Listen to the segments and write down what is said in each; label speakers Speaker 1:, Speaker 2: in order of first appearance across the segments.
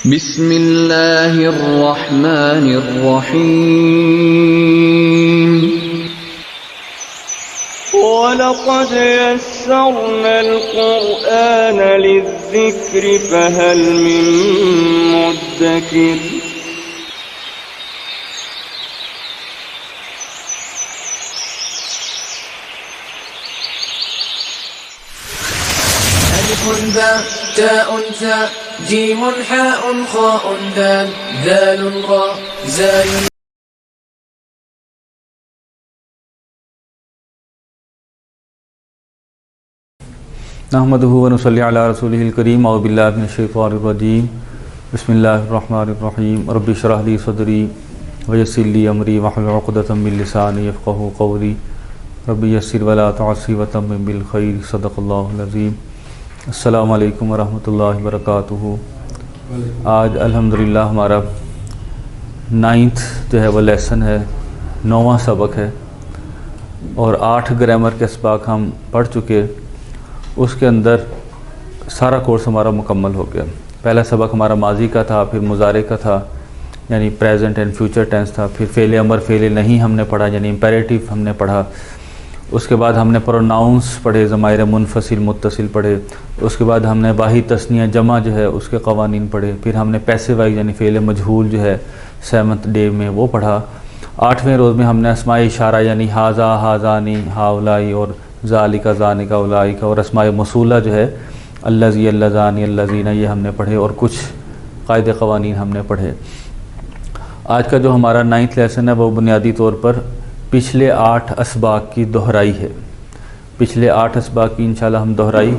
Speaker 1: बिस्मिल्लाहिर्रहमानिर्रहीम।
Speaker 2: वलक़द यस्सरनल क़ुरआन लिज़्ज़िक्रि फ़हल मिन मुद्दकिर।
Speaker 3: अलिफ़ुन बा ताउन सा जीमुन हाउन खाउन दाल दालुन रा ज़ायुन।
Speaker 4: नहमदुहु व नुसल्ली अला रसूलिहिल करीम औज़ु बिल्लाहि मिनश शैतानिर रजीम। बिस्मिल्लाहिर रहमानिर रहीम। रब्बि इश्रह ली सदरी व यस्सिर ली अमरी वहलुल उक़दतम मिन लिसानी यफ़क़हू क़ौली। रब्बि यस्सिर व ला तुअस्सिर व तम्मिम बिल खैर। सदक़ल्लाहुल अज़ीम। अस्सलामु अलैकुम व रहमतुल्लाहि व बरकातुहू। आज अल्हम्दुलिल्लाह हमारा 9th जो है वो लेसन है, 9वां सबक है और 8 ग्रामर के असबाक हम पढ़ चुके। उसके अंदर सारा कोर्स हमारा मुकम्मल हो गया। पहला सबक हमारा माजी का था, फिर मुजारे का था यानी प्रेजेंट एंड फ्यूचर टेंस था, फिर फ़ेल अमर फ़ेल नहीं हमने पढ़ा यानी इम्पेरेटिव हमने पढ़ा। उसके बाद हमने प्रोनाउंस पढ़े, ज़माइर मुनफसिल मुत्तसिल पढ़े। उसके बाद हमने वाहिद तस्निया जमा जो है उसके कवानीन पढ़े। फिर हमने पैसे वाइज यानी फ़ेल मजहूल जो है 7th डे में वो पढ़ा। 8वें रोज़ में हमने अस्माए इशारा यानी हाजा हाजानी हाउलाई और ज़ालिका ज़ानिका उलाइका और अस्माए मसूला जो है अल्लज़ी अल्लज़ानी अल्लज़ीना ये हमने पढ़े और कुछ कायदे क़वानीन हमने पढ़े। आज का जो हमारा 9th लेसन है वो बुनियादी तौर पर पिछले 8 असबाक की दोहराई है। पिछले 8 असबाक की इंशाल्लाह हम दोहराई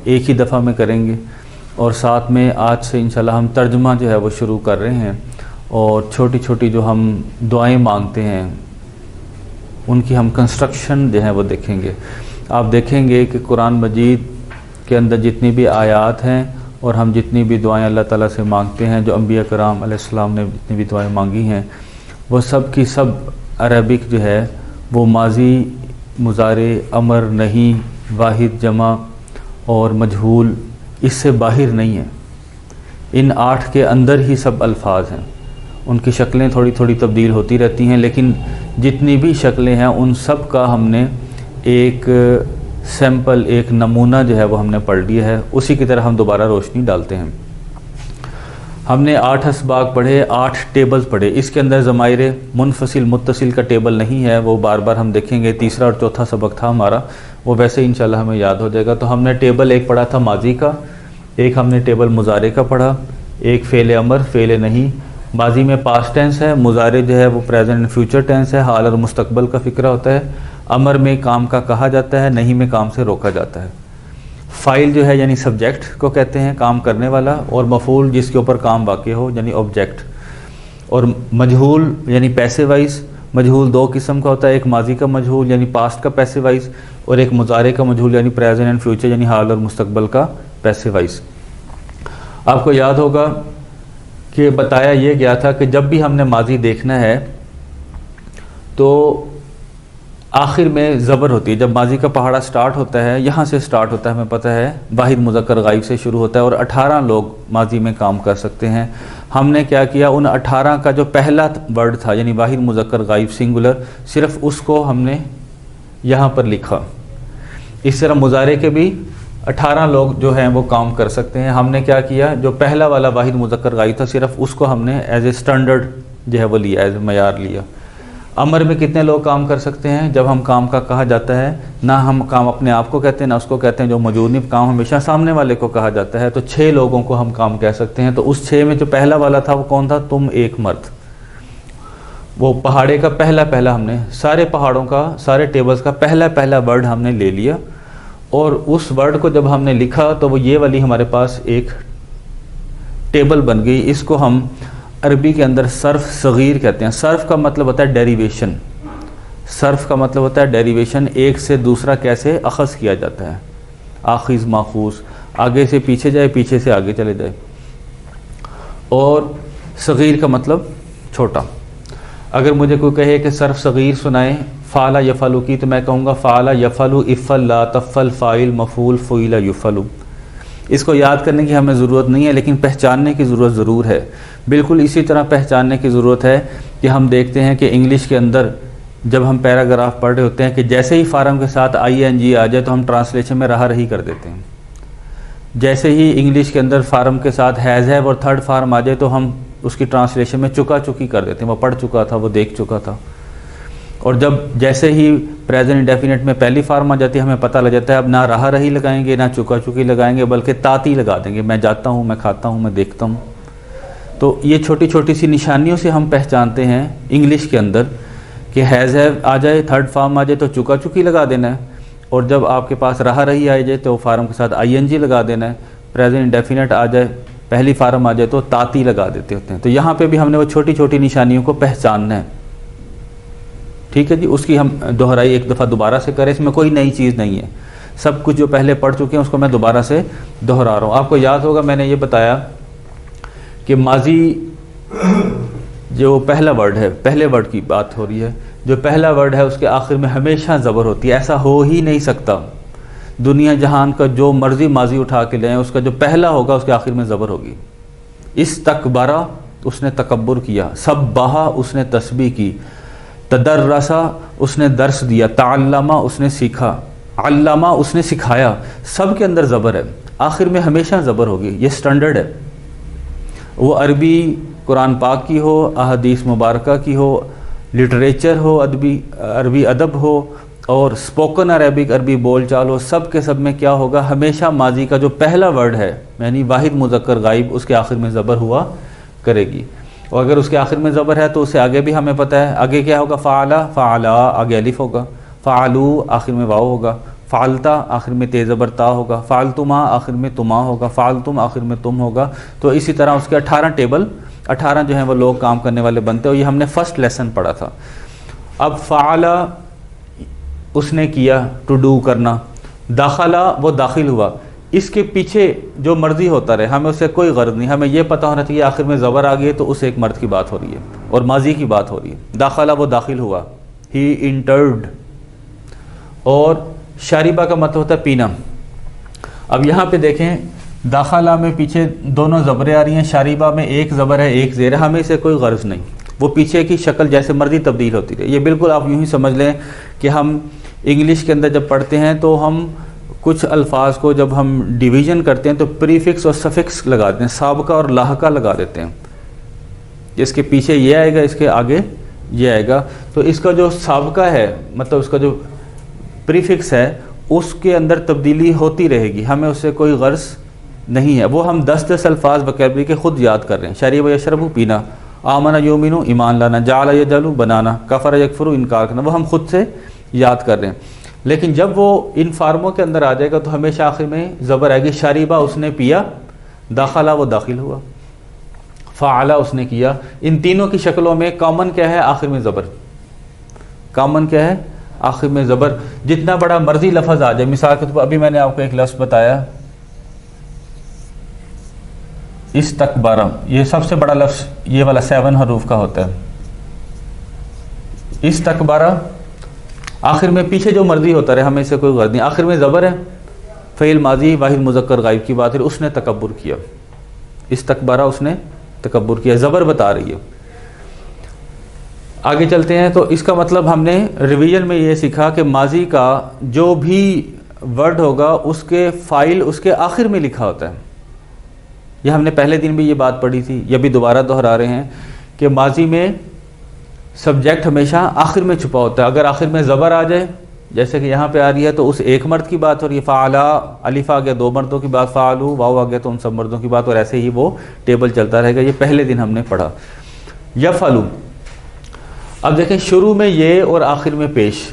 Speaker 4: एक ही दफ़ा में करेंगे और साथ में आज से इंशाल्लाह हम तर्जुमा जो है वो शुरू कर रहे हैं और छोटी छोटी जो हम दुआएं मांगते हैं उनकी हम कंस्ट्रक्शन जो है वो देखेंगे। आप देखेंगे कि कुरान मजीद के अंदर जितनी भी आयात हैं और हम जितनी भी दुआएं अल्लाह ताला से मांगते हैं, जो अंबिया कराम अलैहिस्सलाम ने जितनी भी दुआएं मांगी हैं, वो सब की सब अरबिक जो है वो माजी, मुजारे, अमर, नहीं, वाहिद, जमा और मजहूल इससे बाहर नहीं है। इन 8 के अंदर ही सब अल्फाज हैं। उनकी शक्लें थोड़ी थोड़ी तब्दील होती रहती हैं, लेकिन जितनी भी शक्लें हैं उन सब का हमने एक सैंपल, एक नमूना जो है वो हमने पढ़ लिया है। उसी की तरह हम दोबारा रोशनी डालते हैं। हमने 8 असबाक पढ़े, 8 टेबल्स पढ़े। इसके अंदर ज़माइर मुनफसिल मुत्तसिल का टेबल नहीं है, वो बार बार हम देखेंगे। तीसरा और चौथा सबक था हमारा, वो वैसे इंशाल्लाह हमें याद हो जाएगा। तो हमने टेबल एक पढ़ा था माजी का, एक हमने टेबल मुजारे का पढ़ा, एक फ़ेल अमर फ़ेल नहीं। माजी में पास्ट टेंस है, मुजारे जो है वो प्रेजेंट एंड फ्यूचर टेंस है, हाल और मुस्तकबल का फ़िक्रा होता है। अमर में काम का कहा जाता है, नहीं में काम से रोका जाता है। फ़ाइल जो है यानी सब्जेक्ट को कहते हैं, काम करने वाला, और मफ़ूल जिसके ऊपर काम वाक़ई हो यानी ऑब्जेक्ट। और मजहूल यानी पैसे वाइज। मजहूल 2 किस्म का होता है, एक माजी का मजहूल यानी पास्ट का पैसे वाइज, और एक मुजारे का मजहूल यानी प्रेजेंट एंड फ्यूचर यानी हाल और मुस्तकबल का पैसे वाइज। आपको याद होगा कि बताया यह गया था कि जब भी हमने माजी देखना है तो आखिर में ज़बर होती है। जब माजी का पहाड़ा स्टार्ट होता है, यहाँ से स्टार्ट होता है, हमें पता है वाहिद मुज़क्कर गाइब से शुरू होता है और 18 लोग माजी में काम कर सकते हैं। हमने क्या किया, उन 18 का जो पहला वर्ड था यानी वाहिद मुज़क्कर गाइब सिंगुलर, सिर्फ उसको हमने यहाँ पर लिखा। इस तरह मुजारे के भी 18 लोग जो हैं वो काम कर सकते हैं। हमने क्या किया, जो पहला वाला वाहिद मुज़क्कर गाइब था सिर्फ उसको हमने एज ए स्टैंडर्ड जो है वो लिया, एज ए मयार लिया। अमर में कितने लोग काम कर सकते हैं, जब हम काम का कहा जाता है, ना हम काम अपने आप को कहते हैं ना उसको कहते हैं जो मौजूद नहीं, काम हमेशा सामने वाले को कहा जाता है। तो 6 लोगों को हम काम कह सकते हैं। तो उस 6 में जो पहला वाला था वो कौन था, तुम एक मर्द। वो पहाड़े का पहला हमने सारे पहाड़ों का, सारे टेबल्स का पहला वर्ड हमने ले लिया और उस वर्ड को जब हमने लिखा तो वो ये वाली हमारे पास एक टेबल बन गई। इसको हम अरबी के अंदर सर्फ सगीर कहते हैं। सर्फ का मतलब होता है डेरिवेशन। सर्फ का मतलब होता है डेरिवेशन, एक से दूसरा कैसे अखज़ किया जाता है। आखिज़ माखूज़, आगे से पीछे जाए, पीछे से आगे चले जाए। और सगीर का मतलब छोटा। अगर मुझे कोई कहे कि सर्फ सगीर सुनाए फ़ाला यफ़लु की, तो मैं कहूँगा फ़ाला यफ़लु इफ़ल ला तफ़ल फ़ाइल मफ़ूल फ़ुइला युफ़लु। इसको याद करने की हमें ज़रूरत नहीं है, लेकिन पहचानने की ज़रूरत ज़रूर है। बिल्कुल इसी तरह पहचानने की ज़रूरत है कि हम देखते हैं कि इंग्लिश के अंदर जब हम पैराग्राफ पढ़ रहे होते हैं कि जैसे ही फार्म के साथ ING आ जाए तो हम ट्रांसलेशन में रहा रही कर देते हैं। जैसे ही इंग्लिश के अंदर फार्म के साथ हैज़ हैव और थर्ड फार्म आ जाए तो हम उसकी ट्रांसलेशन में चुका चुकी कर देते हैं, वो पढ़ चुका था, वो देख चुका था। और जब जैसे ही प्रेजेंट इंडेफिनिट में पहली फार्म आ जाती है हमें पता लग जाता है अब ना रहा रही लगाएंगे ना चुका चुकी लगाएंगे, बल्कि ताती लगा देंगे, मैं जाता हूँ, मैं खाता हूँ, मैं देखता हूँ। तो ये छोटी छोटी सी निशानियों से हम पहचानते हैं इंग्लिश के अंदर कि हैज़ हैव आ जाए, थर्ड फार्म आ जाए तो चुका चुकी लगा देना है, और जब आपके पास रहा रही आ जाए तो फार्म के साथ ING लगा देना है। प्रेजेंट इंडेफिनिट आ जाए, पहली फार्म आ जाए तो ताती लगा देते होते हैं। तो यहाँ पे भी हमने वो छोटी छोटी निशानियों को पहचानना है, ठीक है जी। उसकी हम दोहराई एक दफ़ा दोबारा से करें, इसमें कोई नई चीज़ नहीं है, सब कुछ जो पहले पढ़ चुके हैं उसको मैं दोबारा से दोहरा रहा हूँ। आपको याद होगा मैंने ये बताया कि माजी जो पहला वर्ड है, पहले वर्ड की बात हो रही है, जो पहला वर्ड है उसके आखिर में हमेशा ज़बर होती है। ऐसा हो ही नहीं सकता, दुनिया जहान का जो मर्जी माजी उठा के ले उसका जो पहला होगा उसके आखिर में ज़बर होगी। इस्तकबरा उसने तकब्बुर किया, सब्बाहा उसने तस्बीह की, तदर्रसा उसने दर्स दिया, ताल्लमा उसने सीखा, अल्लामा उसने सिखाया। सब के अंदर ज़बर है, आखिर में हमेशा ज़बर होगी, ये स्टैंडर्ड है। वो अरबी कुरान पाक की हो, अहदीस मुबारका की हो, लिटरेचर हो, अरबी अदब हो, और स्पोकन अरबिक अरबी बोल चाल हो, सब के सब में क्या होगा, हमेशा माजी का जो पहला वर्ड है यानी वाहिद मुज़क्कर गाइब उसके आखिर में ज़बर हुआ करेगी। और अगर उसके आखिर में ज़बर है तो उससे आगे भी हमें पता है आगे क्या होगा, फ़ाला फ़ाला आगे अलिफ होगा, फ़ालू आखिर में वाव होगा, फ़ालता आखिर में तेज़ ज़बर ता होगा, फ़ालतुमा आखिर में तुमा होगा, फ़ालतुम आखिर में तुम होगा। तो इसी तरह उसके 18 टेबल, 18 जो हैं वो लोग काम करने वाले बनते हैं, और ये हमने फर्स्ट लेसन पढ़ा था। अब फ़ाला उसने किया, टू डू करना, दाखला वो दाखिल हुआ, इसके पीछे जो मर्जी होता रहे हमें उससे कोई गर्ज नहीं, हमें यह पता होना चाहिए आखिर में ज़बर आ गई तो उस एक मर्द की बात हो रही है और माजी की बात हो रही है। दाखला वो दाखिल हुआ, ही इंटर्ड। और शारिबा का मतलब होता है पीना। अब यहाँ पे देखें, दाखला में पीछे दोनों ज़बरें आ रही हैं, शारिबा में एक ज़बर है एक ज़ेर है, हमें इसे कोई गर्ज नहीं, वो पीछे की शक्ल जैसे मर्जी तब्दील होती रहे। ये बिल्कुल आप यूँ ही समझ लें कि हम इंग्लिश के अंदर जब पढ़ते हैं तो हम कुछ अल्फाज को जब हम डिवीज़न करते हैं तो प्रीफिक्स और सफिक्स लगा देते हैं, साबका और लाहका लगा देते हैं। इसके पीछे ये आएगा, इसके आगे ये आएगा, तो इसका जो साबका है मतलब उसका जो प्रीफिक्स है उसके अंदर तब्दीली होती रहेगी, हमें उससे कोई गर्ज नहीं है। वो हम 10-10 अल्फाज वोकैबुलरी के खुद याद कर रहे हैं। शरीब यशरबू पीना, आमना योमिनु ईमान लाना, जाला यजलू बनाना, कफर यकफुरु इनकार करना, वो हम खुद से याद कर रहे हैं। लेकिन जब वो इन फार्मों के अंदर आ जाएगा तो हमेशा आखिर में ज़बर आएगी। शरीबा उसने पिया, दाखला वो दाखिल हुआ, फ़ाला उसने किया। इन तीनों की शक्लों में कॉमन क्या है, आखिर में ज़बर। कॉमन क्या है, आखिर में ज़बर। जितना बड़ा मर्जी लफ्ज़ आ जाए, मिसाल के तौर पर अभी मैंने आपको एक लफ्ज़ बताया इस्तकबारा, ये सबसे बड़ा लफ्ज़ ये वाला 7 हरूफ का होता है। इस्तकबारा, आखिर में पीछे जो मर्जी होता रहे हमें इससे कोई गर्ज नहीं, आखिर में ज़बर है, फ़ेल माजी वाहिद मुज़क्कर गायब की बात है, उसने तकब्बुर किया। इस्तकबारा उसने तकब्बुर किया, ज़बर बता रही है। आगे चलते हैं तो इसका मतलब हमने रिवीजन में ये सीखा कि माजी का जो भी वर्ड होगा उसके फ़ाइल उसके आखिर में लिखा होता है। यह हमने पहले दिन भी ये बात पढ़ी थी, यह भी दोबारा दोहरा रहे हैं कि माजी में सब्जेक्ट हमेशा आखिर में छुपा होता है। अगर आखिर में ज़बर आ जाए जैसे कि यहाँ पे आ रही है तो उस एक मर्द की बात हो रही है, फ़ाला अलिफ आ गया 2 मर्दों की बात, फ़ालू वाव आ गया तो उन सब मर्दों की बात, और ऐसे ही वो टेबल चलता रहेगा। ये पहले दिन हमने पढ़ा। यफ़अलू, अब देखें शुरू में ये और आखिर में पेश,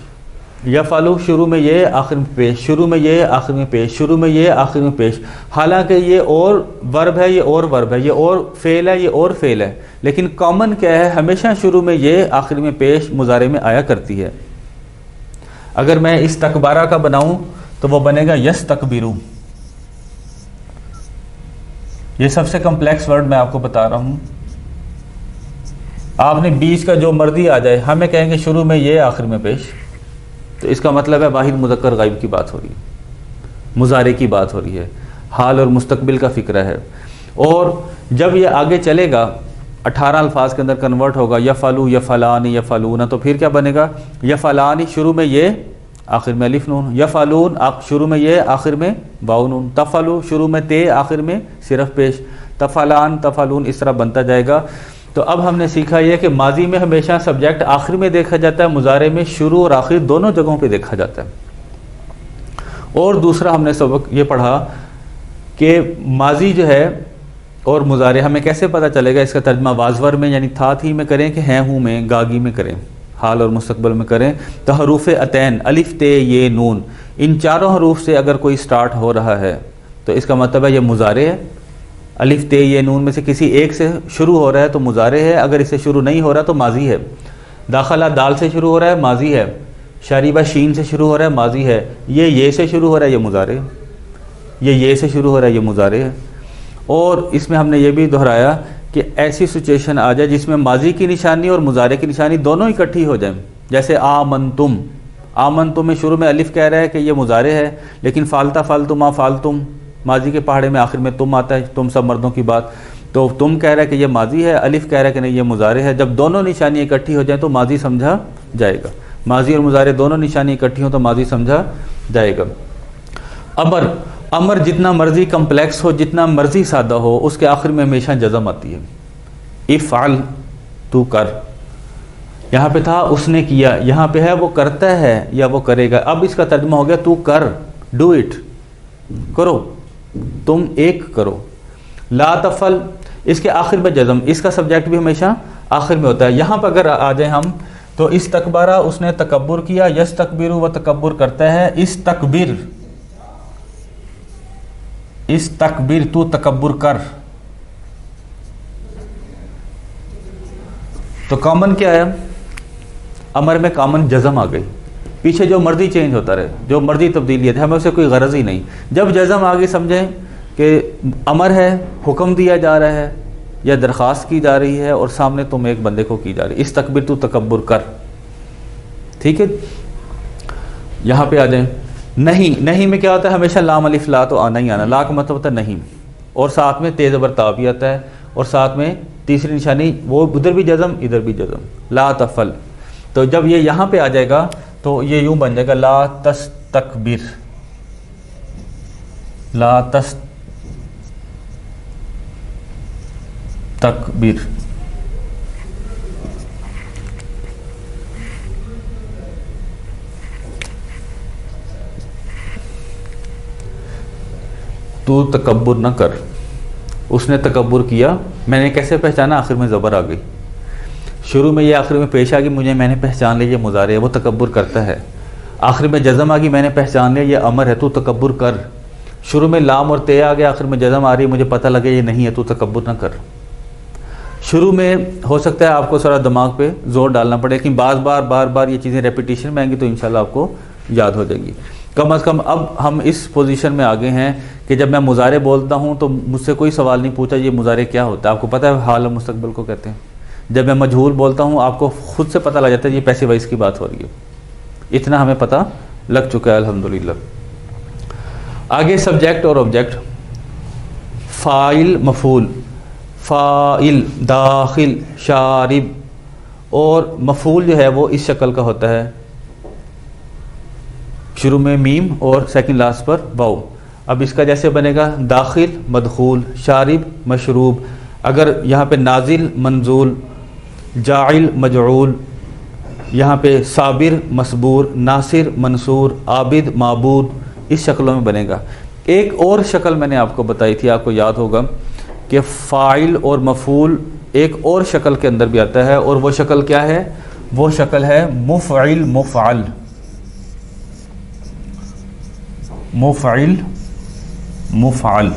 Speaker 4: यफ़अलू शुरू में ये आखिर में पेश, शुरू में ये आखिर में पेश, शुरू में ये आखिर में पेश। हालांकि ये और वर्ब है, ये और वर्ब है, ये और फ़ेल है, ये और फ़ेल है, लेकिन कॉमन क्या है, हमेशा शुरू में ये आखिर में पेश मुज़ारे में आया करती है। अगर मैं इस तकबारा का बनाऊं तो वो बनेगा यस तकबीरू। ये सबसे कम्प्लेक्स वर्ड मैं आपको बता रहा हूं। आपने बीच का जो मर्जी आ जाए, हमें कहेंगे शुरू में ये आखिर में पेश, तो इसका मतलब है वाहिद मुज़क्कर गायब की बात हो रही है, मुज़ारे की बात हो रही है। हाल और मुस्तकबिल का फ़िक्र है। और जब ये आगे चलेगा 18 अल्फाज के अंदर कन्वर्ट होगा, यफ़अलु यफ़अलानी यफ़अलूना, तो फिर क्या बनेगा, यफ़अलानी शुरू में ये आखिर में अलिफ नून, यफ़अलून शुरू में ये आखिर में वाव नून, तफ़अलु शुरू में ते आखिर में सिर्फ पेश, तफ़अलान तफ़अलून, इस तरह बनता जाएगा। तो अब हमने सीखा यह कि माजी में हमेशा सब्जेक्ट आखिर में देखा जाता है, मुज़ारे में शुरू और आखिर दोनों जगहों पे देखा जाता है। और दूसरा हमने सबक ये पढ़ा कि माजी जो है और मुज़ारे हमें कैसे पता चलेगा, इसका तर्जमा वाज़वर में यानी था थी में करें कि हैं हूँ में, गागी में करें, हाल और मुस्तकबिल में करें। तो हरूफ अतैन अलिफ ते ये नून, इन चारों हरूफ से अगर कोई स्टार्ट हो रहा है तो इसका मतलब है ये मुज़ारे है। अलिफ ते ये नून में से किसी एक से शुरू हो रहा है तो मुज़ारे है, अगर इससे शुरू नहीं हो रहा तो माजी है। दाखला दाल से शुरू हो रहा है माजी है, शरीबा शीन से शुरू हो रहा है माजी है, ये से शुरू हो रहा है ये मुज़ारे, ये से शुरू हो रहा है ये मुज़ारे है। और इसमें हमने ये भी दोहराया कि ऐसी सिचुएशन आ जाए जिसमें माजी की निशानी और मुज़ारे की निशानी दोनों इकट्ठी हो जाए। जैसे आमनतुम, आमनतुम में शुरू में अलिफ कह रहा है कि ये मुज़ारे है, लेकिन फालता फालतुम आ फालतुम माजी के पहाड़े में आखिर में तुम आता है, तुम सब मर्दों की बात, तो तुम कह रहा है कि ये माजी है, अलिफ कह रहा है कि नहीं ये मुज़ारे है। जब दोनों निशानी इकट्ठी हो जाए तो माजी समझा जाएगा, माजी और मुज़ारे दोनों निशानी इकट्ठी हो तो माजी समझा जाएगा। अमर जितना मर्जी कम्प्लेक्स हो, जितना मर्जी सादा हो, उसके आखिर में हमेशा जज़म आती है। इफ़अल तू कर, यहाँ पे था उसने किया, यहाँ पे है वो करता है या वो करेगा। अब इसका तर्जुमा हो गया तू कर, डू इट, करो, तुम एक करो। ला तफल इसके आखिर में जज़म, इसका सब्जेक्ट भी हमेशा आखिर में होता है। यहाँ पर अगर आ जाए हम तो इस तकबारा उसने तकब्बुर किया, यस तकबीरु वह तकब्बुर करता है, इस तकबीर तू तकब्बुर कर। तो कॉमन क्या है, अमर में कॉमन जज़म आ गई, पीछे जो मर्जी चेंज होता रहे, जो मर्जी तब्दीली है, हमें उसे कोई गरज ही नहीं। जब जज़म आगे समझें कि अमर है, हुक्म दिया जा रहा है या दरख्वास्त की जा रही है और सामने तुम एक बंदे को की जा रही है, इस तकबीर तू तकब्बुर कर, ठीक है। यहाँ पे आ जाए नहीं, नहीं में क्या होता है, हमेशा लाम अलिफ ला तो आना ही आना, ला का मतलब होता है नहीं, और साथ में तेज़ ज़बर ता भी आता है, और साथ में तीसरी निशानी वो उधर भी जज़म इधर भी जज़म, ला तफल। तो जब ये यहाँ पे आ जाएगा तो ये यूँ बन जाएगा ला तस तकबीर, ला तस तकबीर। तू तकब्बुर न कर, उसने तकब्बुर किया, मैंने कैसे पहचाना, आखिर में ज़बर आ गई, शुरू में ये आखिर में पेश आ गई, मुझे मैंने पहचान लिया ये मुज़ारे है, वो तकब्बुर करता है। आखिर में जज़म आ गई, मैंने पहचान लिया ये अमर है, तू तकब्बुर कर। शुरू में लाम और ते आ गया, आखिर में जज़म आ रही है, मुझे पता लगे ये नहीं है, तू तकब्बुर न कर। शुरू में हो सकता है आपको सारा दिमाग पे जोर डालना पड़े, लेकिन बार बार ये चीज़ें रेपिटेशन में आएंगी तो इंशाल्लाह आपको याद हो जाएगी। कम अज़ कम अब हम इस पोजीशन में आ गए हैं कि जब मैं मुज़ारे बोलता हूँ तो मुझसे कोई सवाल नहीं पूछा ये मुज़ारे क्या होता है, आपको पता है हाल और मुस्तकबिल को कहते हैं। जब मैं मजहूल बोलता हूँ आपको खुद से पता लग जाता है ये पैसिव वॉइस की बात हो रही है, इतना हमें पता लग चुका है अल्हम्दुलिल्लाह। आगे सब्जेक्ट और ऑब्जेक्ट, फ़ाइल मफ़ूल, फ़ाइल दाखिल शारिब, और मफ़ूल जो है वो इस शक्ल का होता है, शुरू में मीम और सेकंड लास्ट पर वाव। अब इसका जैसे बनेगा दाखिल मदखूल, शारिब मशरूब, अगर यहाँ पे नाजिल मंजूल, जाइल मजऊल, यहाँ पे साबिर मसबूर, नासिर मंसूर, आबिद माबूद, इस शक्लों में बनेगा। एक और शक्ल मैंने आपको बताई थी, आपको याद होगा कि फ़ाइल और मफ़ूल एक और शक्ल के अंदर भी आता है, और वो शक्ल क्या है, वो शक्ल है मुफ़इल मुफ़अल, मुफ़इल मुफ़अल।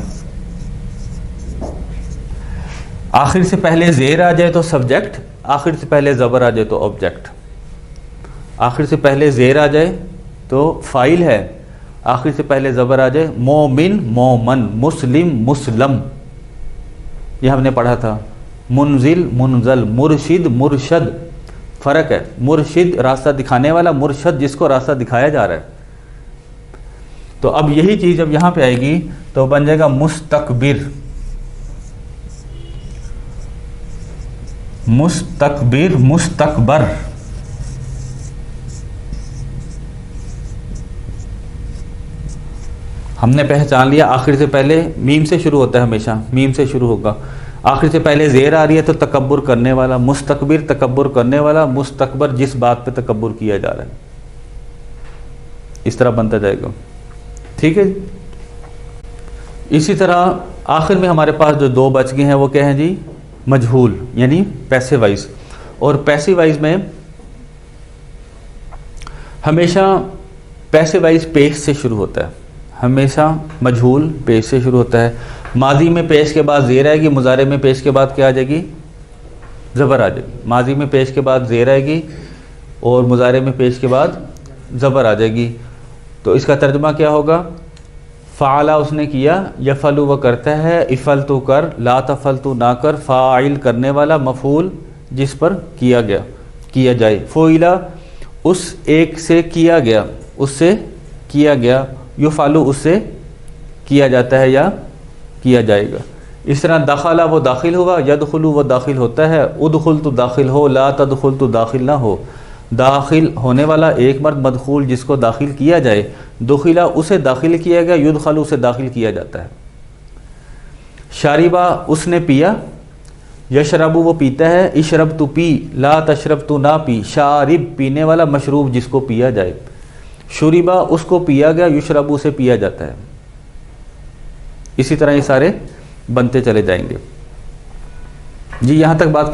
Speaker 4: आखिर से पहले ज़ेर आ जाए तो सब्जेक्ट, आखिर से पहले ज़बर आ जाए तो ऑब्जेक्ट। आखिर से पहले ज़ेर आ जाए तो फ़ाइल है, आखिर से पहले ज़बर आ जाए मोमिन मोमन, मुस्लिम मुस्लम, यह हमने पढ़ा था। मुनजिल मुनजल, मुर्शिद मुरशद, फ़र्क है, मुर्शिद रास्ता दिखाने वाला, मुरशद जिसको रास्ता दिखाया जा रहा है। तो अब यही चीज़ जब यहाँ पे आएगी तो बन जाएगा मुस्तकबिर। मुस्तकबिर, मुस्तकबर। हमने पहचान लिया आखिर से पहले मीम से शुरू होता है, हमेशा मीम से शुरू होगा। आखिर से पहले ज़ेर आ रही है तो तकब्बुर करने वाला, मुस्तकबिर तकब्बुर करने वाला, मुस्तकबर जिस बात पे तकब्बुर किया जा रहा है, इस तरह बनता जाएगा। ठीक है। इसी तरह आखिर में हमारे पास जो दो बच गए हैं वो क्या हैं जी? मजहूल यानी पैसिव वाइज। और पैसिव वाइज में हमेशा पैसिव वाइज पेश से शुरू होता है, हमेशा मजहूल पेश से शुरू होता है। माजी में पेश के बाद ज़ेर आएगी, मुज़ारे में पेश के बाद क्या आ जाएगी? ज़बर आ जाएगी। माजी में पेश के बाद ज़ेर आएगी और मुज़ारे में पेश के बाद ज़बर आ जाएगी। तो इसका तर्जुमा क्या होगा? फ़ाला उसने किया, यफ़लु वह करता है, इफ़ल तो कर, ला तफ़ल तो ना कर, फ़ाइल करने वाला, मफ़ूल जिस पर किया गया, किया जाए। फ़ोइला उस एक से किया गया, उससे किया गया। युफ़ालु उससे किया जाता है या किया जाएगा। इस तरह दखला वो दाखिल हुआ, यदखुलु वो दाखिल होता है, उदखुल तो दाखिल हो, ला तदखुल तो दाखिल ना हो। दाखिल होने वाला एक मर्द, मदखूल जिसको दाखिल किया जाए। दुखिला उसे दाखिल किया गया, युदखलु उसे दाखिल किया जाता है। शारिबा उसने पिया, यशरबु वो पीता है, इशरब तू पी, ला तशरब तू ना पी। शारिब पीने वाला, मशरूब जिसको पिया जाए। शुरिबा उसको पिया गया, युशरबु उसे पिया जाता है। इसी तरह ये सारे बनते चले जाएंगे जी। यहाँ तक बात